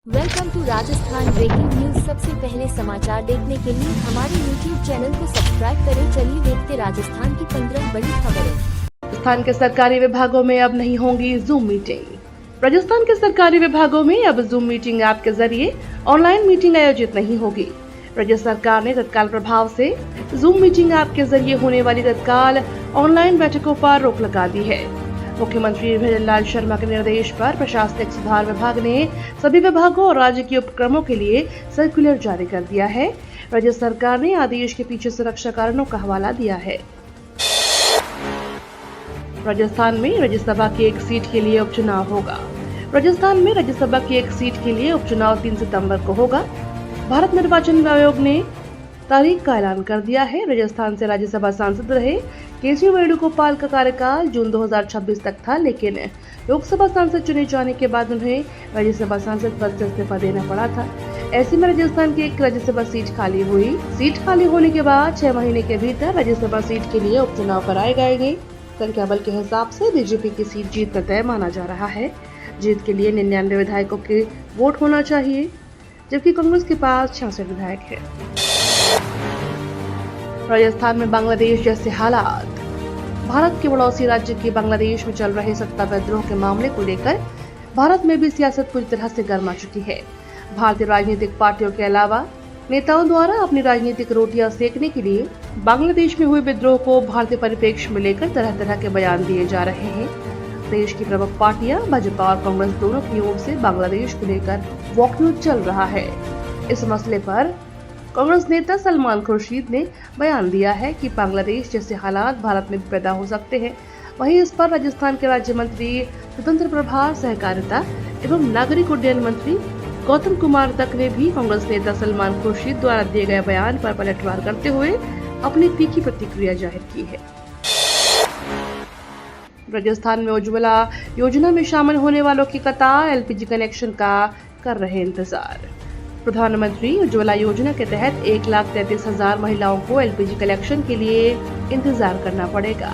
Welcome to Rajasthan breaking news. सबसे पहले समाचार देखने के लिए हमारे यूट्यूब चैनल को सब्सक्राइब करें। चलिए देखते राजस्थान की 15 बड़ी खबरें। राजस्थान के सरकारी विभागों में अब नहीं होंगी जूम मीटिंग। राजस्थान के सरकारी विभागों में अब जूम मीटिंग ऐप के जरिए ऑनलाइन मीटिंग आयोजित नहीं होगी। राज्य सरकार ने तत्काल प्रभाव से जूम मीटिंग ऐप के जरिए होने वाली तत्काल ऑनलाइन बैठकों पर रोक लगा दी है। मुख्यमंत्री भजनलाल शर्मा के निर्देश पर प्रशासनिक सुधार विभाग ने सभी विभागों और राज्य के उपक्रमों के लिए सर्कुलर जारी कर दिया है। राज्य सरकार ने आदेश के पीछे सुरक्षा कारणों का हवाला दिया है। राजस्थान में राज्यसभा की एक सीट के लिए उपचुनाव होगा। राजस्थान में राज्यसभा की एक सीट के लिए उपचुनाव 3 सितंबर को होगा। भारत निर्वाचन आयोग ने तारीख का ऐलान कर दिया है। राजस्थान से राज्यसभा सांसद रहे केसी वेणुगोपाल का कार्यकाल जून 2026 तक था, लेकिन लोकसभा सांसद चुने जाने के बाद उन्हें राज्यसभा सांसद पद से इस्तीफा देना पड़ा था। ऐसे में राजस्थान की एक राज्यसभा सीट खाली हुई। सीट खाली होने के बाद 6 महीने के भीतर राज्यसभा सीट के लिए उपचुनाव कराए जाएंगे। संख्या बल के हिसाब से बीजेपी की सीट जीत का तय माना जा रहा है। जीत के लिए 99 विधायकों के वोट होना चाहिए, जबकि कांग्रेस के पास 66 विधायक है। राजस्थान में बांग्लादेश जैसे हालात। भारत के पड़ोसी राज्य के बांग्लादेश में चल रहे सत्ता विद्रोह के मामले को लेकर भारत में भी सियासत पूरी तरह से गर्मा चुकी है। भारतीय राजनीतिक पार्टियों के अलावा नेताओं द्वारा अपनी राजनीतिक रोटियां सेकने के लिए बांग्लादेश में हुए विद्रोह को भारतीय परिप्रेक्ष्य में लेकर तरह तरह के बयान दिए जा रहे हैं। देश की प्रमुख पार्टियां भाजपा और कांग्रेस दोनों की ओर से बांग्लादेश को लेकर वॉकआउट चल रहा है। इस मसले पर कांग्रेस नेता सलमान खुर्शीद ने बयान दिया है कि बांग्लादेश जैसे हालात भारत में भी पैदा हो सकते हैं। वहीं इस पर राजस्थान के राज्य मंत्री स्वतंत्र प्रभार, सहकारिता एवं नागरिक उड्डयन मंत्री गौतम कुमार तक ने भी कांग्रेस नेता सलमान खुर्शीद द्वारा दिए गए बयान पर पलटवार करते हुए अपनी तीखी प्रतिक्रिया जाहिर की है। राजस्थान में उज्ज्वला योजना में शामिल होने वालों की कतार एलपीजी कनेक्शन का कर रहे इंतजार। प्रधानमंत्री उज्ज्वला योजना के तहत 1,33,000 महिलाओं को एलपीजी कनेक्शन के लिए इंतजार करना पड़ेगा।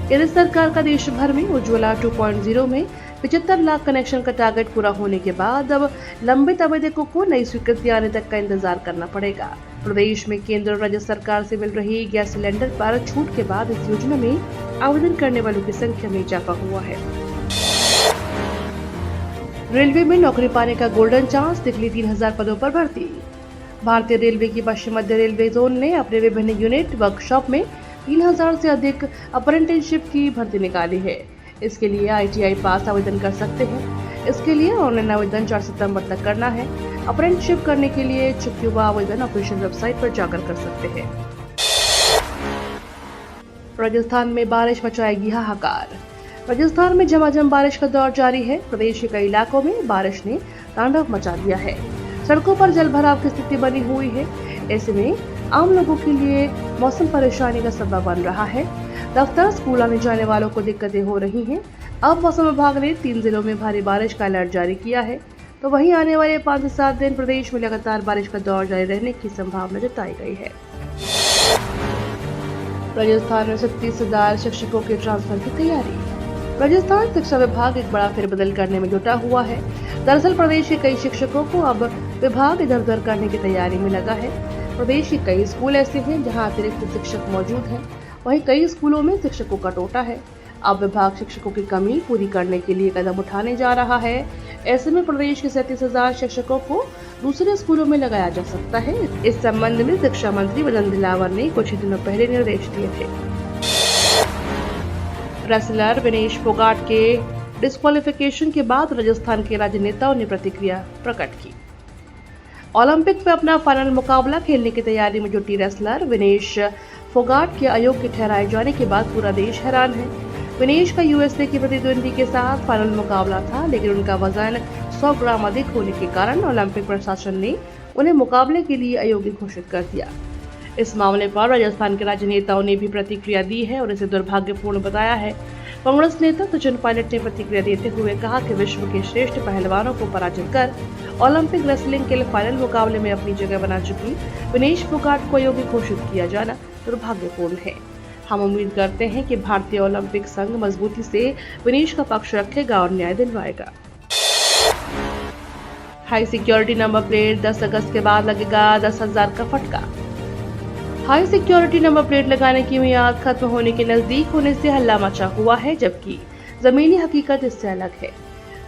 केंद्र सरकार का देश भर में उज्ज्वला 2.0 में 75 लाख कनेक्शन का टारगेट पूरा होने के बाद अब लंबित आवेदकों को नई स्वीकृति आने तक का इंतजार करना पड़ेगा। प्रदेश में केंद्र और राज्य सरकार से मिल रही गैस सिलेंडर पर छूट के बाद इस योजना में आवेदन करने वालों की संख्या में इजाफा हुआ है। रेलवे में नौकरी पाने का गोल्डन चांस, निकली 3,000 पदों पर भर्ती। भारतीय रेलवे की पश्चिम मध्य रेलवे जोन ने अपने विभिन्न यूनिट वर्कशॉप में 3,000 से अधिक अप्रेंटिसशिप की भर्ती निकाली है। इसके लिए ITI पास आवेदन कर सकते हैं। इसके लिए ऑनलाइन आवेदन 4 सितंबर तक करना है। अप्रेंटिसशिप करने के लिए इच्छुक युवा आवेदन ऑफिशियल वेबसाइट पर जाकर कर सकते हैं। राजस्थान में बारिश मचाएगी हाहाकार। राजस्थान में झमाझम बारिश का दौर जारी है। प्रदेश के कई इलाकों में बारिश ने तांडव मचा दिया है। सड़कों पर जलभराव की स्थिति बनी हुई है। ऐसे में आम लोगों के लिए मौसम परेशानी का सबब बन रहा है। दफ्तर, स्कूल आने जाने वालों को दिक्कतें हो रही हैं। अब मौसम विभाग ने 3 जिलों में भारी बारिश का अलर्ट जारी किया है, तो वहीं आने वाले 5 से 7 दिन प्रदेश में लगातार बारिश का दौर जारी रहने की संभावना जताई गई है। राजस्थान में 37,000 शिक्षकों के ट्रांसफर की तैयारी। राजस्थान शिक्षा विभाग एक बड़ा फेरबदल करने में जुटा हुआ है। दरअसल प्रदेश के कई शिक्षकों को अब विभाग इधर उधर करने की तैयारी में लगा है। प्रदेश के कई स्कूल ऐसे हैं जहां अतिरिक्त शिक्षक मौजूद हैं, वहीं कई स्कूलों में शिक्षकों का टोटा है। अब विभाग शिक्षकों की कमी पूरी करने के लिए कदम उठाने जा रहा है। ऐसे में प्रदेश के 37,000 शिक्षकों को दूसरे स्कूलों में लगाया जा सकता है। इस संबंध में शिक्षा मंत्री मदन दिलावर ने कुछ ही दिनों पहले निर्देश दिए थे। रेसलर विनेश फोगाट के डिस्क्वालिफिकेशन के बाद राजस्थान के राजनेताओं ने प्रतिक्रिया प्रकट की। ओलंपिक में अपना फाइनल मुकाबला खेलने की तैयारी में जुटी रेसलर विनेश फोगाट के अयोग्य ठहराए जाने के बाद पूरा देश हैरान है। विनेश का USA के प्रतिद्वंदी के साथ फाइनल मुकाबला था, लेकिन उनका वजन 100 ग्राम अधिक होने के कारण ओलंपिक प्रशासन ने उन्हें मुकाबले के लिए अयोग्य घोषित कर दिया। इस मामले पर राजस्थान के राजनेताओं ने भी प्रतिक्रिया दी है और इसे दुर्भाग्यपूर्ण बताया है। कांग्रेस नेता सचिन पायलट ने प्रतिक्रिया देते हुए कहा कि विश्व के श्रेष्ठ पहलवानों को पराजित कर ओलंपिक रेसलिंग के लिए फाइनल मुकाबले में अपनी जगह बना चुकी विनेश फोगाट को अयोग्य घोषित किया जाना दुर्भाग्यपूर्ण है। हम उम्मीद करते हैं कि भारतीय ओलंपिक संघ मजबूती से विनेश का पक्ष रखेगा और न्याय दिलवाएगा। हाई सिक्योरिटी नंबर प्लेट 10 अगस्त के बाद लगेगा 10,000 का फटका। हाई सिक्योरिटी नंबर प्लेट लगाने की मियाद खत्म होने के नजदीक होने से हल्ला मचा हुआ है, जबकि जमीनी हकीकत इससे अलग है।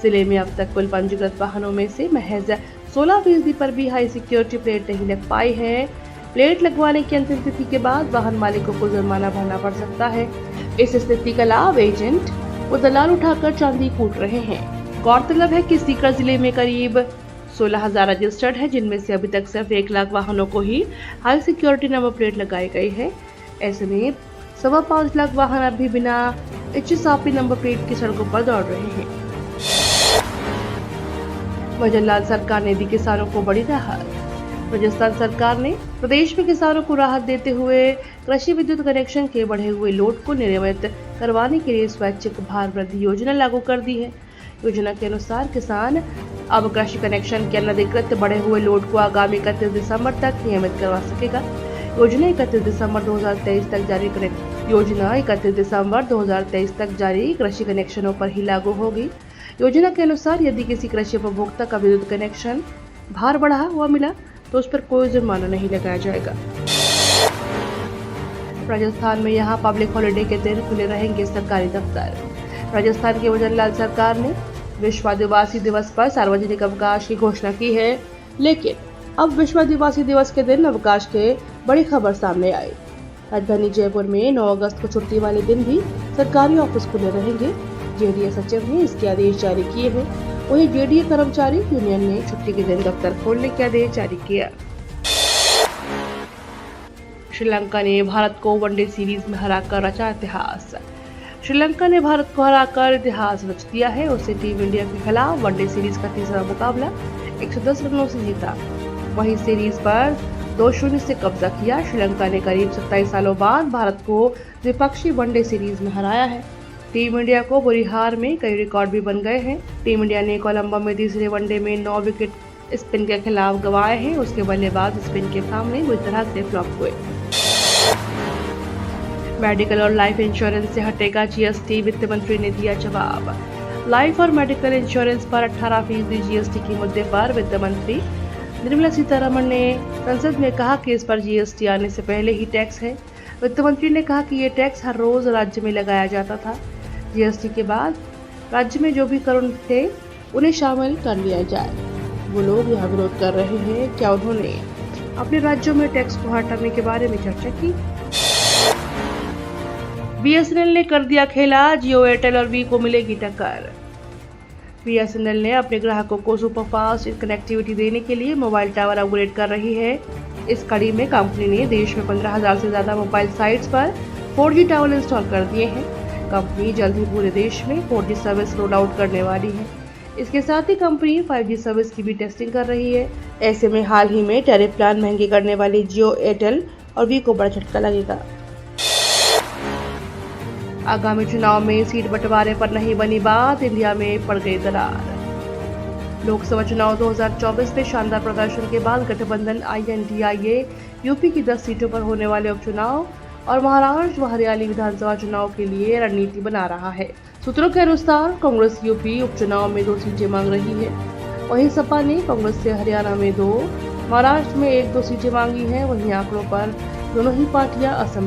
जिले में अब तक कुल पंजीकृत वाहनों में से महज 16% पर भी हाई सिक्योरिटी प्लेट नहीं लग पाई है। प्लेट लगवाने की अंतिम तिथि के बाद वाहन मालिकों को जुर्माना भरना पड़ सकता है। इस स्थिति का लाभ एजेंट व दलाल उठाकर चांदी कूट रहे हैं। गौरतलब है कि सीकर जिले में करीब 16,000 रजिस्टर्ड है, जिनमें से अभी तक सिर्फ 1 लाख वाहनों को ही हाई सिक्योरिटी नंबर प्लेट लगाई गई है। ऐसे में 5.25 लाख वाहन अभी बिना HSRP नंबर प्लेट की सड़कों पर दौड़ रहे हैं। भजनलाल सरकार ने दी किसानों को बड़ी राहत। राजस्थान सरकार ने प्रदेश में किसानों को राहत देते हुए कृषि विद्युत कनेक्शन के बढ़े हुए लोड को नियमित करवाने के लिए स्वैच्छिक भार वृद्धि योजना लागू कर दी है। योजना के अनुसार किसान अब कृषि कनेक्शन के अनधिकृत बढ़े हुए लोड को आगामी 31 दिसंबर तक नियमित करवा सकेगा। योजना 31 दिसंबर 2023 तक जारी कृषि कनेक्शनों पर ही लागू होगी। योजना के अनुसार यदि किसी कृषि उपभोक्ता का विद्युत कनेक्शन भार बढ़ा हुआ मिला तो उस पर कोई जुर्माना नहीं लगाया जाएगा। राजस्थान में यहां पब्लिक हॉलिडे के दिन खुले रहेंगे सरकारी दफ्तर। राजस्थान के भजनलाल सरकार ने विश्व आदिवासी दिवस पर सार्वजनिक अवकाश की घोषणा की है, लेकिन अब विश्व आदिवासी दिवस के दिन अवकाश के बड़ी खबर सामने आई। राजधानी जयपुर में 9 अगस्त को छुट्टी वाले दिन भी सरकारी ऑफिस खुले रहेंगे। जेडीए सचिव ने इसके आदेश जारी किए हैं। वहीं जेडीए कर्मचारी यूनियन ने छुट्टी के दिन दफ्तर खोलने के आदेश जारी किया। श्रीलंका ने भारत को वनडे सीरीज में हराकर रचा इतिहास। श्रीलंका ने भारत को हराकर इतिहास रच दिया है। उससे टीम इंडिया के खिलाफ वनडे सीरीज का तीसरा मुकाबला 110 रनों से जीता। वहीं सीरीज पर 2-0 से कब्जा किया। श्रीलंका ने करीब 27 सालों बाद भारत को द्विपक्षीय वनडे सीरीज में हराया है। टीम इंडिया को बुरी हार में कई रिकॉर्ड भी बन गए हैं। टीम इंडिया ने कोलंबो में तीसरे वनडे में 9 विकेट स्पिन के खिलाफ गंवाए हैं। उसके बल्लेबाज स्पिन के सामने बुरी तरह से फ्लॉप हुए। मेडिकल और लाइफ इंश्योरेंस से हटेगा जीएसटी, वित्त मंत्री ने दिया जवाब। लाइफ और मेडिकल इंश्योरेंस पर 18% जीएसटी के मुद्दे पर वित्त मंत्री निर्मला सीतारमण ने संसद में कहा कि इस पर जीएसटी आने से पहले ही टैक्स है। वित्त मंत्री ने कहा कि ये टैक्स हर रोज राज्य में लगाया जाता था। जीएसटी के बाद राज्य में जो भी कर थे उन्हें शामिल कर लिया जाए। वो लोग यहाँ विरोध कर रहे हैं। क्या उन्होंने अपने राज्यों में टैक्स को हटाने के बारे में चर्चा की? बीएसएनएल ने कर दिया खेला, जियो, एयरटेल और वी को मिलेगी टक्कर। बीएसएनएल ने अपने ग्राहकों को सुपरफास्ट कनेक्टिविटी देने के लिए मोबाइल टावर अपग्रेड कर रही है। इस कड़ी में कंपनी ने देश में 15,000 से ज्यादा मोबाइल साइट्स पर 4G टावर इंस्टॉल कर दिए हैं। कंपनी जल्द ही पूरे देश में 4G सर्विस रोल आउट करने वाली है। इसके साथ ही कंपनी 5G सर्विस की भी टेस्टिंग कर रही है। ऐसे में हाल ही में टैरिफ प्लान महंगे करने वाली जियो, एयरटेल और वी को बड़ा झटका लगेगा। आगामी चुनाव में सीट बंटवारे पर नहीं बनी बात, इंडिया में पड़ गई दरार। लोकसभा चुनाव 2024 में शानदार प्रदर्शन के बाद गठबंधन INDIA यूपी की 10 सीटों पर होने वाले उपचुनाव और महाराष्ट्र व हरियाणा विधानसभा चुनाव के लिए रणनीति बना रहा है। सूत्रों के अनुसार कांग्रेस यूपी उपचुनाव में 2 सीटें मांग रही है। वहीं सपा ने कांग्रेस से हरियाणा में 2, महाराष्ट्र में 1-2 सीटें मांगी हैं। वहीं आंकड़ों पर दोनों ही पार्टियां असहमत